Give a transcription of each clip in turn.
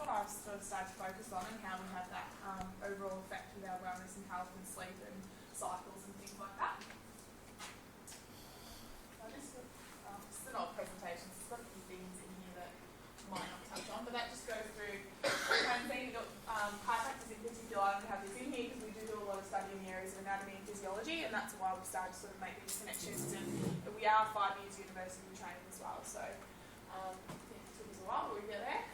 I've sort of started to focus on and how we have that overall effect with our wellness and health and sleep and cycles and things like that. So this is an old presentation, so it's got a few things in here that I might not touch on, but that just goes through chiropractors in particular. I don't have this in here because we do a lot of study in the areas of anatomy and physiology, and that's why we've started to sort of make these connections. And we are 5 years university training as well, so I think it took us a while, but we get there.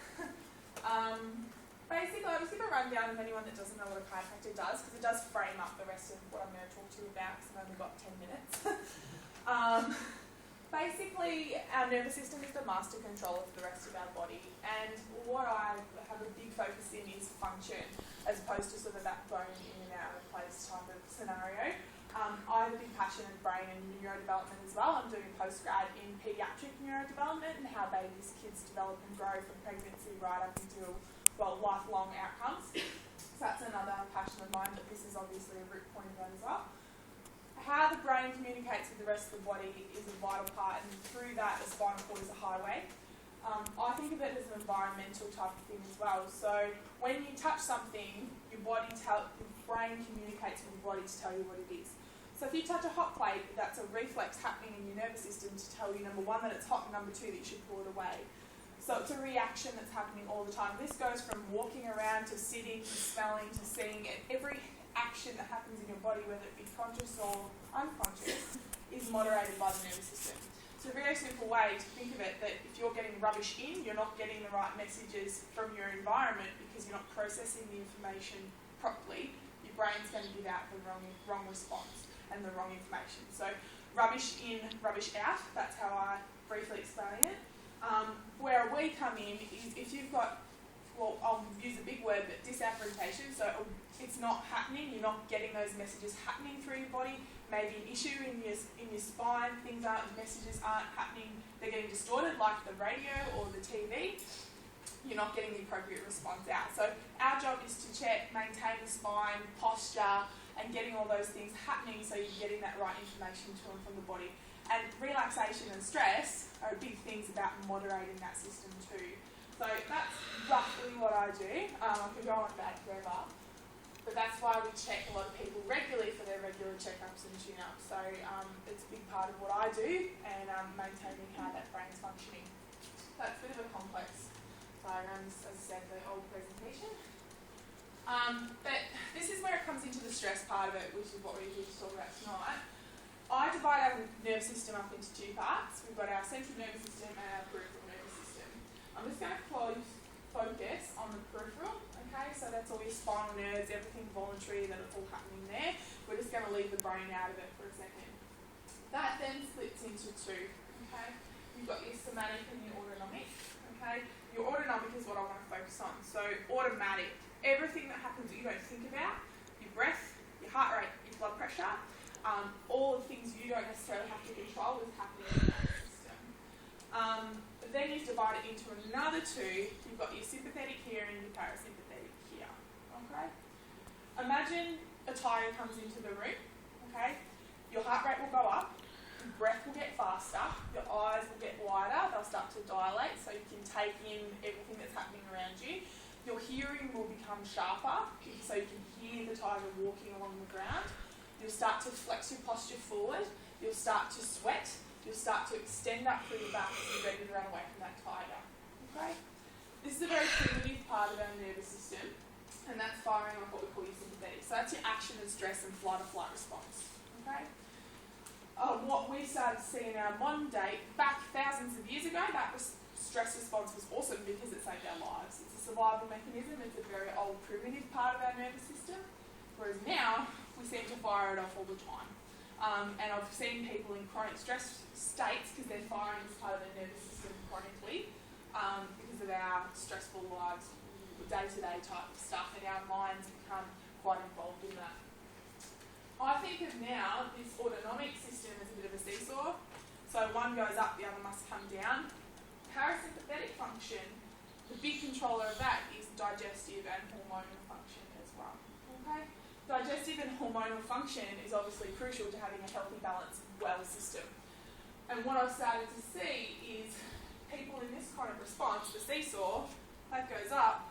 Basically, I'll just give a rundown of anyone that doesn't know what a chiropractor does, because it does frame up the rest of what I'm going to talk to you about, because I've only got 10 minutes. Basically, our nervous system is the master controller for the rest of our body, and what I have a big focus in is function, as opposed to sort of that bone in and out of place type of scenario. I have a big passion in brain and neurodevelopment as well. I'm doing a postgrad in paediatric neurodevelopment and how babies, kids develop and grow from pregnancy right up until, well, lifelong outcomes. So that's another passion of mine, but this is obviously a root point of that as well. How the brain communicates with the rest of the body is a vital part, and through that the spinal cord is a highway. I think of it as an environmental type of thing as well. So when you touch something, your brain communicates with your body to tell you what it is. So if you touch a hot plate, that's a reflex happening in your nervous system to tell you, number one, that it's hot, and number two, that you should pull it away. So it's a reaction that's happening all the time. This goes from walking around to sitting to smelling to seeing it. Every action that happens in your body, whether it be conscious or unconscious, is moderated by the nervous system. So a very simple way to think of it, that if you're getting rubbish in, you're not getting the right messages from your environment because you're not processing the information properly, your brain's going to give out the wrong response and the wrong information. So rubbish in, rubbish out, that's how I briefly explain it. Where we come in is if you've got, well, I'll use a big word, but disapprobation, so it's not happening, you're not getting those messages happening through your body, maybe an issue in your spine, messages aren't happening, they're getting distorted like the radio or the TV, you're not getting the appropriate response out. So our job is to check, maintain the spine, posture, and getting all those things happening so you're getting that right information to and from the body. And relaxation and stress are big things about moderating that system too. So that's roughly what I do. I could go on about forever, but that's why we check a lot of people regularly for their regular checkups and tune-ups. So it's a big part of what I do, and maintaining how that brain's functioning. That's a bit of a complex diagrams, as I said, the old presentation. But this is where it comes into the stress part of it, which is what we're here to talk about tonight. I divide our nervous system up into two parts. We've got our central nervous system and our peripheral nervous system. I'm just going to focus on the peripheral, okay? So that's all your spinal nerves, everything voluntary, that it's all happening there. We're just going to leave the brain out of it for a second. That then splits into two, okay? You've got your somatic and your autonomic, okay? Your autonomic is what I want to focus on. So automatic, everything that happens that you don't think about, your breath, your heart rate, your blood pressure, all the things you don't necessarily have to control is happening in that system. But then you divide it into another two. You've got your sympathetic here and your parasympathetic here. Okay? Imagine a tiger comes into the room. Okay? Your heart rate will go up, your breath will get faster, your eyes will get wider, they'll start to dilate so you can take in everything that's happening around you. Your hearing will become sharper, so you can hear the tiger walking along the ground. You'll start to flex your posture forward, you'll start to sweat, you'll start to extend up through your back as you're ready to run away from that tiger. Okay? This is a very primitive part of our nervous system, and that's firing on what we call your sympathetic. So that's your action and stress and flight or flight response. Okay? What we started to see in our modern day, back thousands of years ago, that stress response was awesome because it saved our lives. It's a survival mechanism, it's a very old primitive part of our nervous system, whereas now we seem to fire it off all the time. And I've seen people in chronic stress states because they're firing this part of their nervous system chronically because of our stressful lives, day-to-day type of stuff, and our minds become quite involved in that. I think of now this autonomic system as a bit of a seesaw. So one goes up, the other must come down. Parasympathetic function, the big controller of that is digestive and hormonal function as well. Okay? Digestive and hormonal function is obviously crucial to having a healthy, balanced, well system. And what I've started to see is people in this kind of response, the seesaw, that goes up,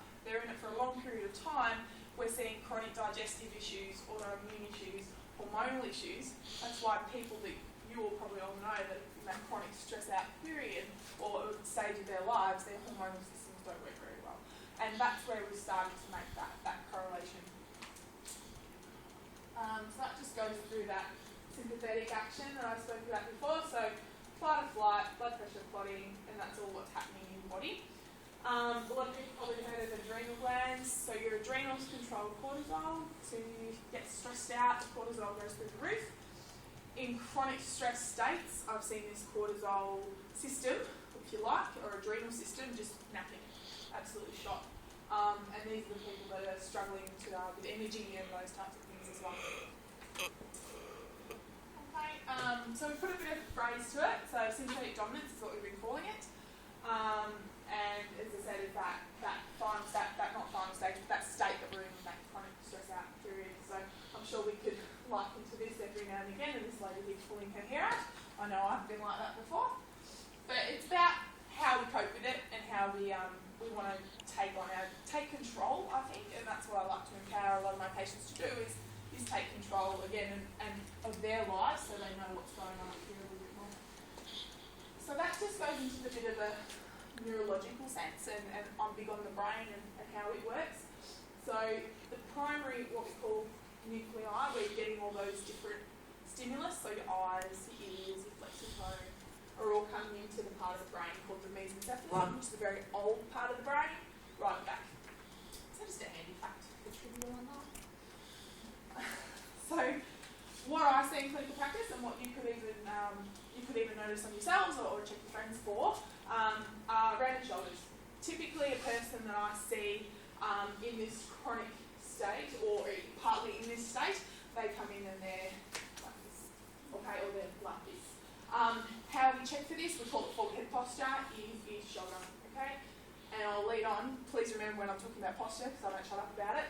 digestive issues, autoimmune issues, hormonal issues. That's why people that you will probably all know that in that chronic stress out period or stage of their lives, their hormonal systems don't work very well. And that's where we're starting to make that correlation. So that just goes through that sympathetic action that I spoke about before. So fight or flight, blood pressure plotting, and that's all what's happening in the body. A lot of people probably heard of adrenal glands. So your adrenals control cortisol. So you get stressed out, the cortisol goes through the roof. In chronic stress states, I've seen this cortisol system, if you like, or adrenal system, just napping, absolutely shot. And these are the people that are struggling with imaging and those types of things as well. Okay, so we put a bit of phrase to it. So sympathetic dominance is what we've been calling it. And as I said, is that final state, not final stage, but that state that we're in that chronic stress out period. So I'm sure we could liken to this every now and again, and this lady keeps pulling her hair out. I know I've been like that before. But it's about how we cope with it and how we want to take control, I think, and that's what I like to empower a lot of my patients to do is take control again and of their lives so they know what's going on up here a little bit more. So that just goes into the bit of a neurological sense, and I'm big on the brain and how it works. So the primary, what we call nuclei, where you're getting all those different stimulus, so your eyes, your ears, your flexor are all coming into the part of the brain called the mesencephalon, which is a very old part of the brain, right back. So just a handy fact, it's really well known. So what I see in clinical practice, and what you could even notice on yourselves or check your friends for, are round and shoulders. Typically a person that I see in this chronic state, or partly in this state, they come in and they're like this, okay, or they're like this. How we check for this, we call it forward head posture, ears, shoulder, okay? And I'll lead on, please remember when I'm talking about posture, because I don't shut up about it.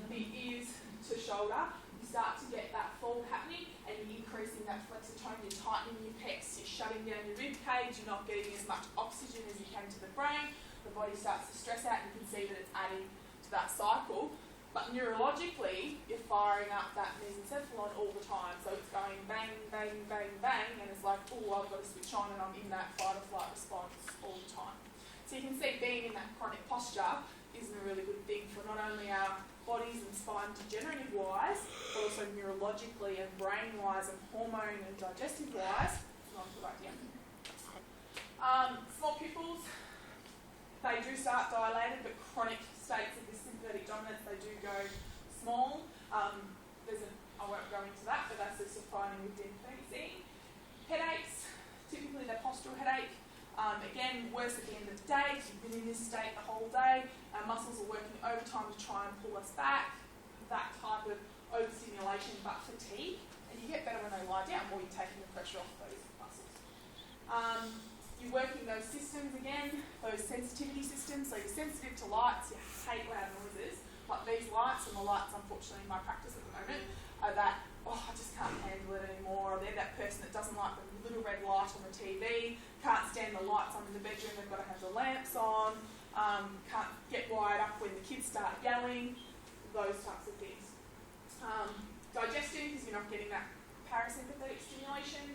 The ears to shoulder, you start to get that fold happening, and you're increasing that flexor tone, you're tightening your pecs, you're shutting down your rib cage, you're not getting as much oxygen as you can to the brain, the body starts to stress out, and you can see that it's adding to that cycle. But neurologically, you're firing up that mesencephalon all the time. So it's going bang, bang, bang, bang, and it's like, oh, I've got to switch on, and I'm in that fight or flight response all the time. So you can see being in that chronic posture isn't a really good thing for not only our bodies and spine degenerative-wise, but also neurologically and brain-wise and hormone and digestive-wise. It's not a good idea. Small pupils, they do start dilated, but chronic states of this sympathetic dominance, they do go small. I won't go into that, but that's just a finding with dental. Headaches, typically they're postural headache. Again, worse at the end of the day, because you've been in this state the whole day. Our muscles are working overtime to try and pull us back. That type of overstimulation, but fatigue. And you get better when they lie down, or you're taking the pressure off those muscles. You're working those systems again, those sensitivity systems. So you're sensitive to lights, you hate loud noises. Like these lights, and the lights, unfortunately, in my practice at the moment, are that, oh, I just can't handle it anymore. Or they're that person that doesn't like the little red light on the TV, can't stand the lights on in the bedroom, they've got to have the lamps on, can't get wired up when the kids start yelling, those types of things. Digestion, because you're not getting that parasympathetic stimulation.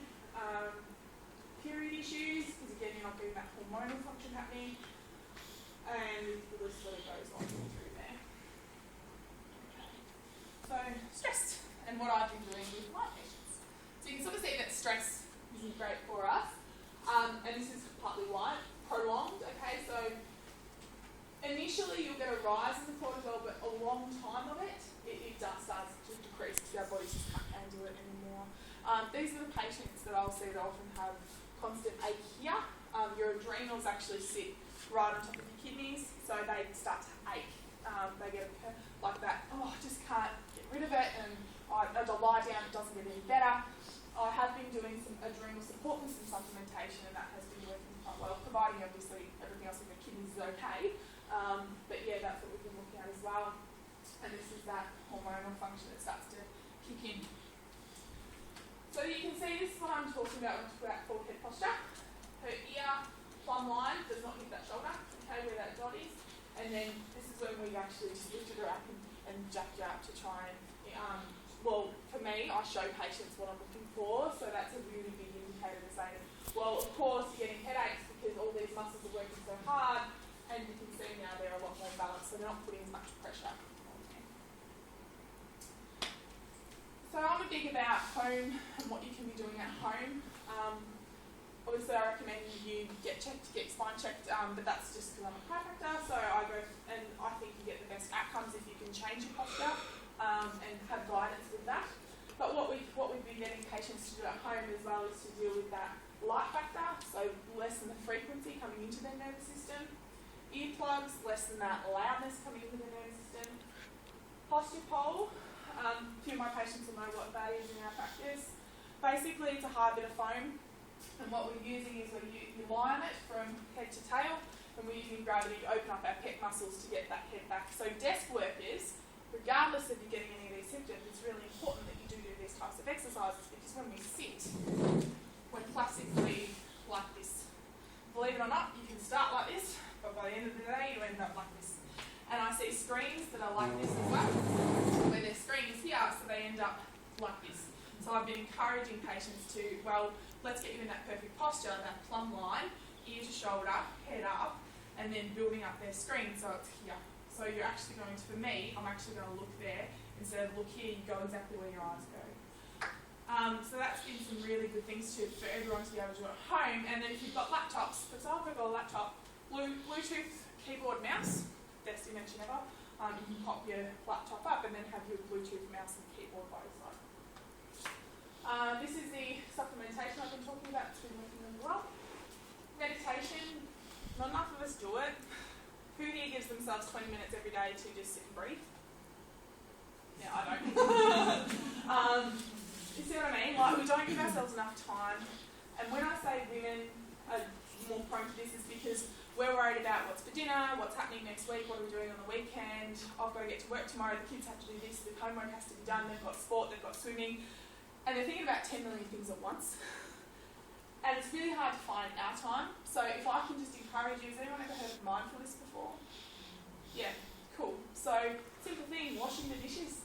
Period issues, because again you're not getting that hormonal function happening, and the list sort of goes on through there. Okay. So stress, and what I've been doing with my patients. So you can sort of see that stress isn't great for us, and this is partly why, prolonged, okay, so initially you'll get a rise in the cortisol, but a long time of it does start to decrease because our bodies just can't handle it anymore. These are the patients that I'll see that often have constant ache here. Your adrenals actually sit right on top of your kidneys, so they start to ache. They get like that, oh, I just can't get rid of it, and I lie down, it doesn't get any better. I have been doing some adrenal support and some supplementation, and that has been working quite well, providing obviously everything else with the kidneys is okay. But yeah, that's what we've been looking at as well. And this is that hormonal function that starts to kick in. So you can see this is what I'm talking about when I talk about forward head posture. Her ear plumb line does not hit that shoulder, okay, where that dot is. And then this is when we've actually just lifted her up and jab to try and, well, for me, I show patients what I'm looking for, so that's a really big indicator to say, well, of course, you're getting headaches because all these muscles are working so hard, and you can see now they're a lot more balanced, so they're not putting as much pressure on you. So I'm a big about home and what you can be doing at home. Obviously, I recommend you get your spine checked, but that's just because I'm a chiropractor, so I go and I think you get the best outcomes if you can change your posture and have guidance with that. But what we've been getting patients to do at home as well is to deal with that light factor, so lessen the frequency coming into their nervous system. Earplugs, lessen that loudness coming into the nervous system. Posture pole, a few of my patients will know what that is in our practice. Basically, it's a hard bit of foam. And what we're using is you lie on it from head to tail, and we're using gravity to open up our pec muscles to get that head back. So desk workers, regardless of you getting any of these symptoms, it's really important that you do these types of exercises, because when we sit, we're classically like this. Believe it or not, you can start like this, but by the end of the day, you end up like this. And I see screens that are like this as well, where there's screens here, so they end up like this. So I've been encouraging patients to, well, let's get you in that perfect posture, that plumb line, ear to shoulder, head up, and then building up their screen so it's here. So you're actually going to, for me, I'm actually going to look there. Instead of look here, you go exactly where your eyes go. So that's been some really good things for everyone to be able to do at home. And then if you've got laptops, for example, I've got a laptop, Bluetooth keyboard mouse, best invention ever. You can pop your laptop up and then have your Bluetooth mouse and keyboard by your side. This is the supplementation I've been talking about. It's been working really well. Meditation, not enough of us do it. Who here gives themselves 20 minutes every day to just sit and breathe? Yeah, I don't. You see what I mean? Like, we don't give ourselves enough time. And when I say women are more prone to this, is because we're worried about what's for dinner, what's happening next week, what are we doing on the weekend, I've got to get to work tomorrow, the kids have to do this, the homework has to be done, they've got sport, they've got swimming. And they're thinking about 10 million things at once. And it's really hard to find our time. So if I can just encourage you, has anyone ever heard of mindfulness before? Yeah, cool. So simple thing, washing the dishes.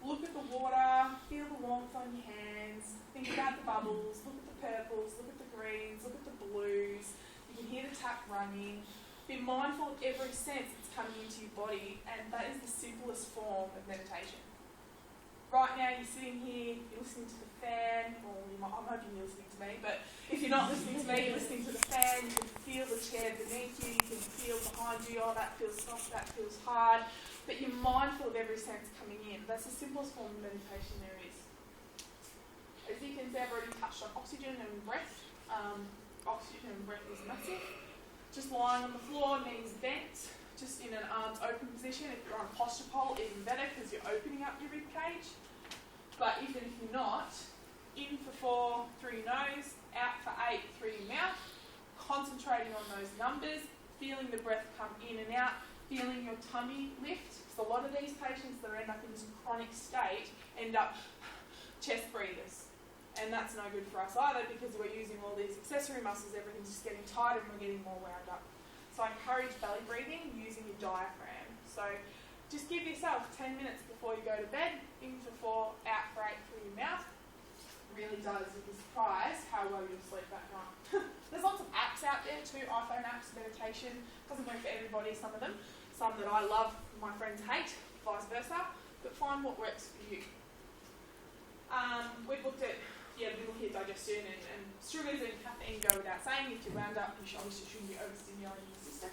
Look at the water, feel the warmth on your hands, think about the bubbles, look at the purples, look at the greens, look at the blues. You can hear the tap running. Be mindful of every sense that's coming into your body, and that is the simplest form of meditation. Right now you're sitting here, you're listening to the fan, or I'm hoping you're listening to me, but if you're not listening to me, you're listening to the fan, you can feel the chair beneath you, you can feel behind you, oh that feels soft, that feels hard, but you're mindful of every sense coming in. That's the simplest form of meditation there is. As you can see, I've already touched on oxygen and breath. Oxygen and breath is massive. Just lying on the floor, knees bent, just in an arms open position. If you're on a posture pole, even better because you're opening up your rib cage. But even if you're not, in for 4 through your nose, out for 8 through your mouth, concentrating on those numbers, feeling the breath come in and out, feeling your tummy lift. Because a lot of these patients that end up in this chronic state end up chest breathers. And that's no good for us either because we're using all these accessory muscles, everything's just getting tighter and we're getting more wound up. So I encourage belly breathing using your diaphragm. So just give yourself 10 minutes before you go to bed, in for 4, out for 8 through your mouth. Really does, you'll be surprised how well you'll sleep that night. There's lots of apps out there too, iPhone apps, meditation. Doesn't work for everybody, some of them. Some that I love, my friends hate, vice versa. But find what works for you. We've looked at digestion and sugars and caffeine go without saying. If you're wound up, you obviously shouldn't be overstimulating your system.